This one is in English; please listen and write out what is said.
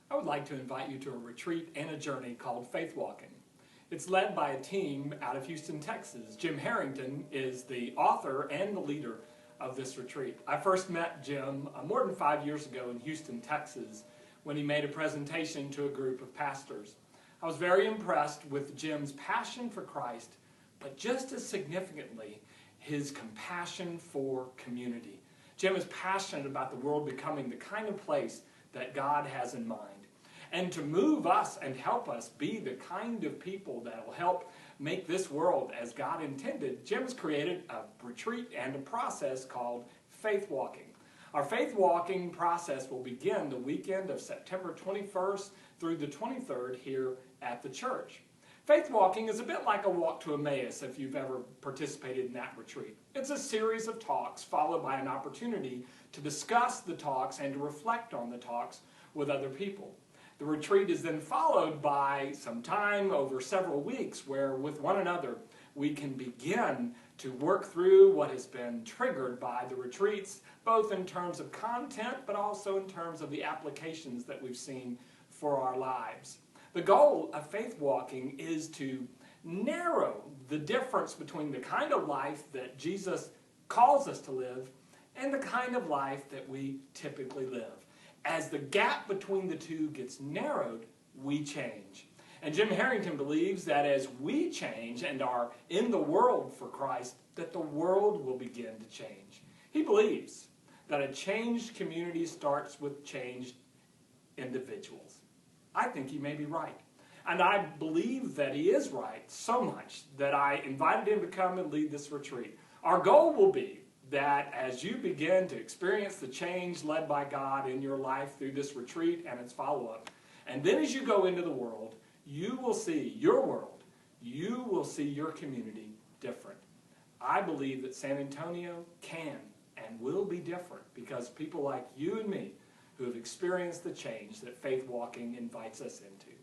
I would like to invite you to a retreat and a journey called Faith Walking. It's led by a team out of Houston, Texas. Jim Harrington is the author and the leader of this retreat. I first met Jim more than 5 years ago in Houston, Texas, when he made a presentation to a group of pastors. I was very impressed with Jim's passion for Christ, but just as significantly, his compassion for community. Jim is passionate about the world becoming the kind of place that God has in mind. And to move us and help us be the kind of people that will help make this world as God intended, Jim has created a retreat and a process called Faith Walking. Our Faith Walking process will begin the weekend of September 21st through the 23rd here at the church. Faith Walking is a bit like a walk to Emmaus if you've ever participated in that retreat. It's a series of talks followed by an opportunity to discuss the talks and to reflect on the talks with other people. The retreat is then followed by some time over several weeks where with one another we can begin to work through what has been triggered by the retreats, both in terms of content but also in terms of the applications that we've seen for our lives. The goal of Faith Walking is to narrow the difference between the kind of life that Jesus calls us to live and the kind of life that we typically live. As the gap between the two gets narrowed, we change. And Jim Harrington believes that as we change and are in the world for Christ, that the world will begin to change. He believes that a changed community starts with changed individuals. I think he may be right. And I believe that he is right so much that I invited him to come and lead this retreat. Our goal will be that as you begin to experience the change led by God in your life through this retreat and its follow-up, and then as you go into the world, you will see your world, you will see your community different. I believe that San Antonio can and will be different because people like you and me who have experienced the change that Faith Walking invites us into.